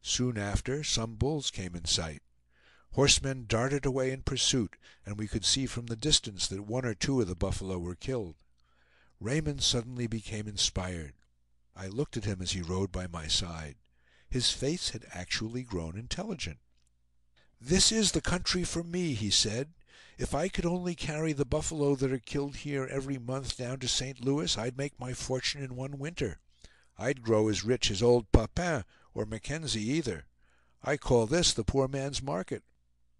Soon after, some bulls came in sight. Horsemen darted away in pursuit, and we could see from the distance that one or two of the buffalo were killed. Raymond suddenly became inspired. I looked at him as he rode by my side. His face had actually grown intelligent. "This is the country for me," he said. "If I could only carry the buffalo that are killed here every month down to St. Louis, I'd make my fortune in one winter. I'd grow as rich as old Papin or Mackenzie either. I call this the poor man's market.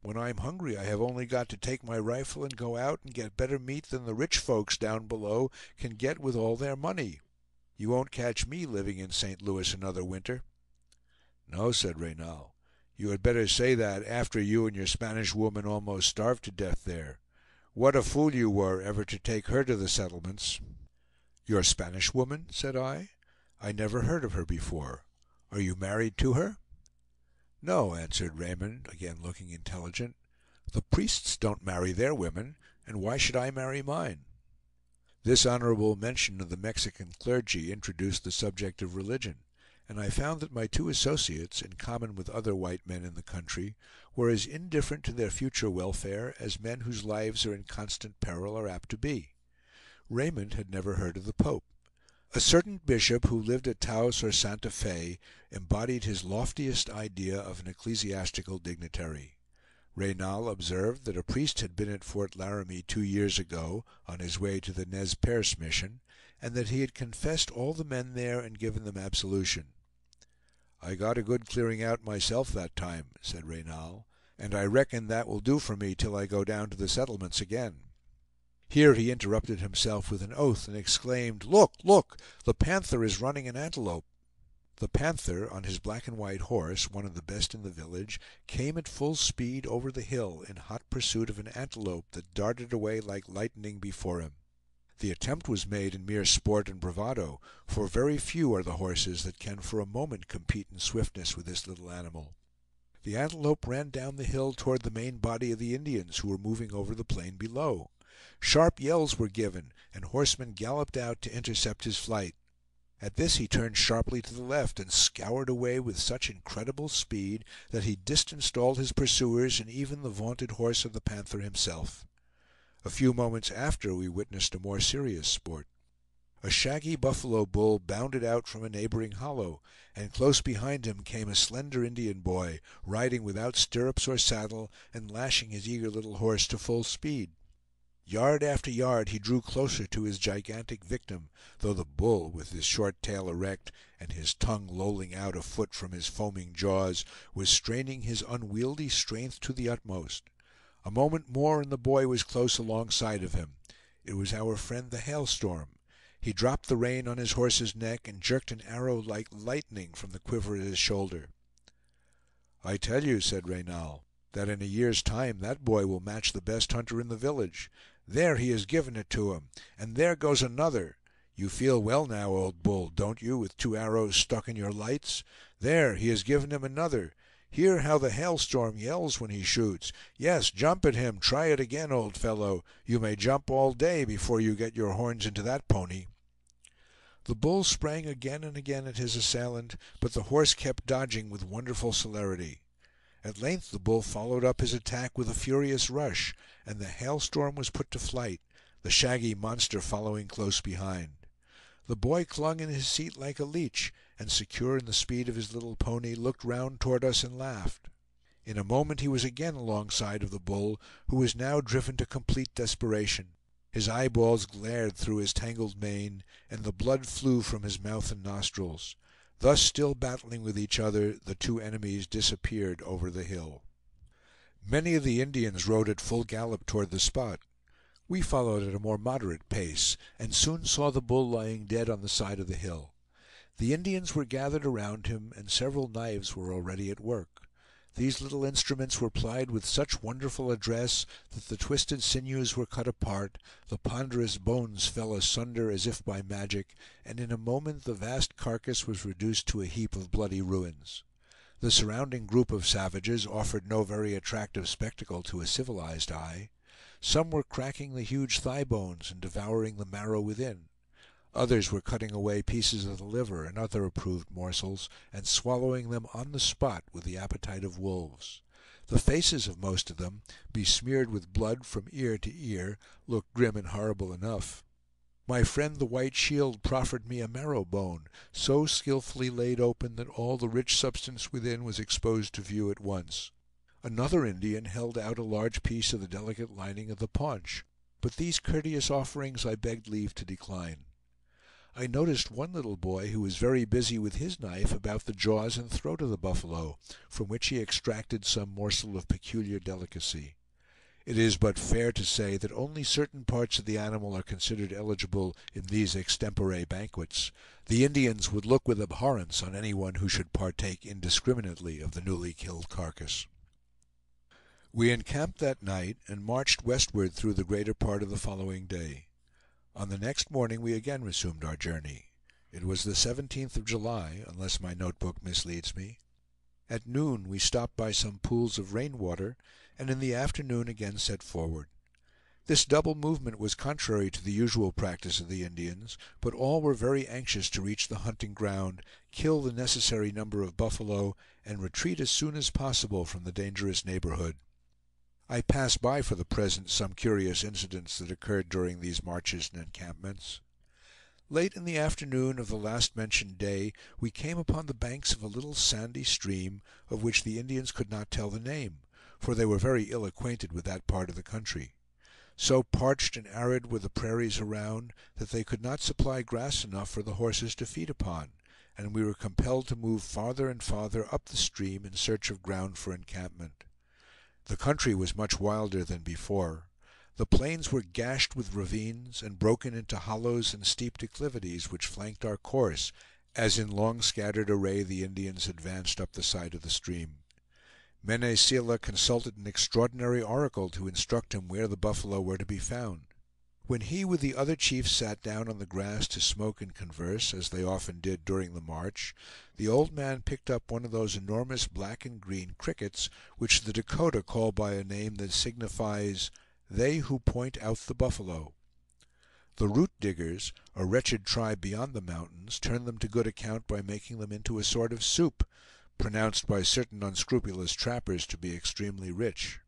When I'm hungry, I have only got to take my rifle and go out and get better meat than the rich folks down below can get with all their money. You won't catch me living in St. Louis another winter." "No," said Reynal. "You had better say that after you and your Spanish woman almost starved to death there. What a fool you were ever to take her to the settlements." "Your Spanish woman?" said I. "I never heard of her before. Are you married to her?" "No," answered Raymond, again looking intelligent. "The priests don't marry their women, and why should I marry mine?" This honorable mention of the Mexican clergy introduced the subject of religion, and I found that my two associates, in common with other white men in the country, were as indifferent to their future welfare as men whose lives are in constant peril are apt to be. Raymond had never heard of the Pope. A certain bishop who lived at Taos or Santa Fe embodied his loftiest idea of an ecclesiastical dignitary. Reynal observed that a priest had been at Fort Laramie 2 years ago, on his way to the Nez Perce mission, and that he had confessed all the men there and given them absolution. "I got a good clearing out myself that time," said Reynal, "and I reckon that will do for me till I go down to the settlements again." Here he interrupted himself with an oath, and exclaimed, "Look, look! The Panther is running an antelope!" The Panther, on his black and white horse, one of the best in the village, came at full speed over the hill, in hot pursuit of an antelope that darted away like lightning before him. The attempt was made in mere sport and bravado, for very few are the horses that can for a moment compete in swiftness with this little animal. The antelope ran down the hill toward the main body of the Indians, who were moving over the plain below. Sharp yells were given, and horsemen galloped out to intercept his flight. At this he turned sharply to the left, and scoured away with such incredible speed that he distanced all his pursuers and even the vaunted horse of the Panther himself. A few moments after we witnessed a more serious sport. A shaggy buffalo bull bounded out from a neighboring hollow, and close behind him came a slender Indian boy, riding without stirrups or saddle, and lashing his eager little horse to full speed. Yard after yard he drew closer to his gigantic victim, though the bull, with his short tail erect, and his tongue lolling out a foot from his foaming jaws, was straining his unwieldy strength to the utmost. A moment more and the boy was close alongside of him. It was our friend the Hailstorm. He dropped the rein on his horse's neck and jerked an arrow like lightning from the quiver at his shoulder. "I tell you," said Reynal, "that in a year's time that boy will match the best hunter in the village. There, he has given it to him, and there goes another. You feel well now, old bull, don't you, with 2 arrows stuck in your lights? There, he has given him another. Hear how the Hailstorm yells when he shoots. Yes, jump at him, try it again, old fellow. You may jump all day before you get your horns into that pony." The bull sprang again and again at his assailant, but the horse kept dodging with wonderful celerity. At length the bull followed up his attack with a furious rush, and the Hailstorm was put to flight, the shaggy monster following close behind. The boy clung in his seat like a leech, and secure in the speed of his little pony, looked round toward us and laughed. In a moment he was again alongside of the bull, who was now driven to complete desperation. His eyeballs glared through his tangled mane, and the blood flew from his mouth and nostrils. Thus, still battling with each other, the two enemies disappeared over the hill. Many of the Indians rode at full gallop toward the spot. We followed at a more moderate pace, and soon saw the bull lying dead on the side of the hill. The Indians were gathered around him, and several knives were already at work. These little instruments were plied with such wonderful address that the twisted sinews were cut apart, the ponderous bones fell asunder as if by magic, and in a moment the vast carcass was reduced to a heap of bloody ruins. The surrounding group of savages offered no very attractive spectacle to a civilized eye. Some were cracking the huge thigh bones and devouring the marrow within. Others were cutting away pieces of the liver and other approved morsels, and swallowing them on the spot with the appetite of wolves. The faces of most of them, besmeared with blood from ear to ear, looked grim and horrible enough. My friend the White Shield proffered me a marrow bone, so skillfully laid open that all the rich substance within was exposed to view at once. Another Indian held out a large piece of the delicate lining of the paunch, but these courteous offerings I begged leave to decline. I noticed one little boy who was very busy with his knife about the jaws and throat of the buffalo, from which he extracted some morsel of peculiar delicacy. It is but fair to say that only certain parts of the animal are considered eligible in these extempore banquets. The Indians would look with abhorrence on anyone who should partake indiscriminately of the newly killed carcass. We encamped that night, and marched westward through the greater part of the following day. On the next morning we again resumed our journey. It was the 17th of July, unless my notebook misleads me. At noon we stopped by some pools of rainwater, and in the afternoon again set forward. This double movement was contrary to the usual practice of the Indians, but all were very anxious to reach the hunting ground, kill the necessary number of buffalo, and retreat as soon as possible from the dangerous neighborhood. I pass by for the present some curious incidents that occurred during these marches and encampments. Late in the afternoon of the last mentioned day, we came upon the banks of a little sandy stream, of which the Indians could not tell the name, for they were very ill acquainted with that part of the country. So parched and arid were the prairies around, that they could not supply grass enough for the horses to feed upon, and we were compelled to move farther and farther up the stream in search of ground for encampment. The country was much wilder than before. The plains were gashed with ravines, and broken into hollows and steep declivities, which flanked our course, as in long scattered array the Indians advanced up the side of the stream. Mene Seela consulted an extraordinary oracle to instruct him where the buffalo were to be found. When he with the other chiefs sat down on the grass to smoke and converse, as they often did during the march, the old man picked up one of those enormous black and green crickets, which the Dakota call by a name that signifies "they who point out the buffalo." The root diggers, a wretched tribe beyond the mountains, turned them to good account by making them into a sort of soup, pronounced by certain unscrupulous trappers to be extremely rich.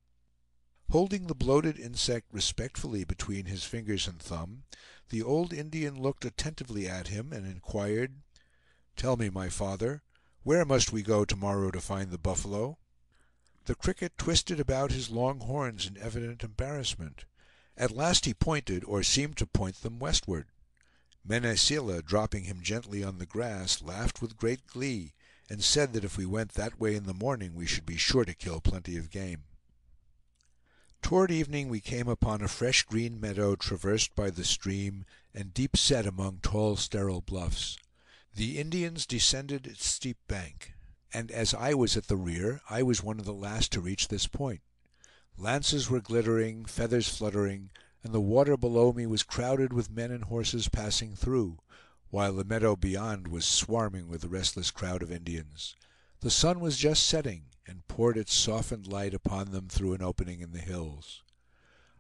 Holding the bloated insect respectfully between his fingers and thumb, the old Indian looked attentively at him and inquired, "Tell me, my father, where must we go tomorrow to find the buffalo?" The cricket twisted about his long horns in evident embarrassment. At last he pointed, or seemed to point them, westward. Mene Seela, dropping him gently on the grass, laughed with great glee, and said that if we went that way in the morning we should be sure to kill plenty of game. Toward evening we came upon a fresh green meadow traversed by the stream, and deep set among tall sterile bluffs. The Indians descended its steep bank, and as I was at the rear, I was one of the last to reach this point. Lances were glittering, feathers fluttering, and the water below me was crowded with men and horses passing through, while the meadow beyond was swarming with the restless crowd of Indians. The sun was just setting, and poured its softened light upon them through an opening in the hills.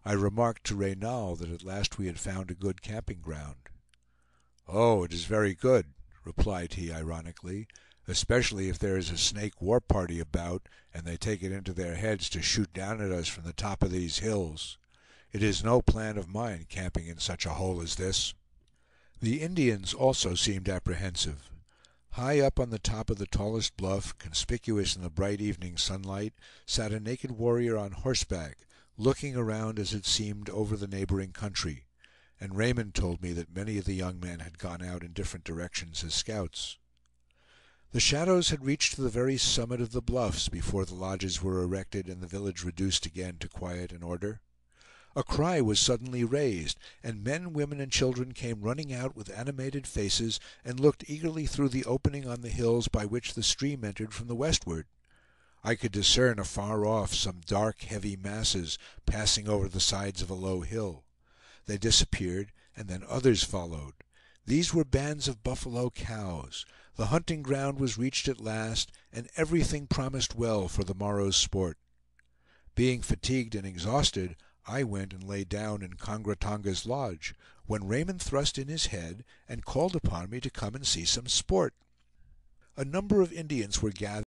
I remarked to Reynal that at last we had found a good camping ground. "Oh, it is very good," replied he ironically, "especially if there is a Snake war party about, and they take it into their heads to shoot down at us from the top of these hills. It is no plan of mine, camping in such a hole as this." The Indians also seemed apprehensive. High up on the top of the tallest bluff, conspicuous in the bright evening sunlight, sat a naked warrior on horseback, looking around, as it seemed, over the neighboring country, and Raymond told me that many of the young men had gone out in different directions as scouts. The shadows had reached to the very summit of the bluffs before the lodges were erected and the village reduced again to quiet and order. A cry was suddenly raised, and men, women, and children came running out with animated faces, and looked eagerly through the opening on the hills by which the stream entered from the westward. I could discern afar off some dark, heavy masses passing over the sides of a low hill. They disappeared, and then others followed. These were bands of buffalo cows. The hunting ground was reached at last, and everything promised well for the morrow's sport. Being fatigued and exhausted, I went and lay down in Kongra Tonga's lodge, when Raymond thrust in his head, and called upon me to come and see some sport. A number of Indians were gathered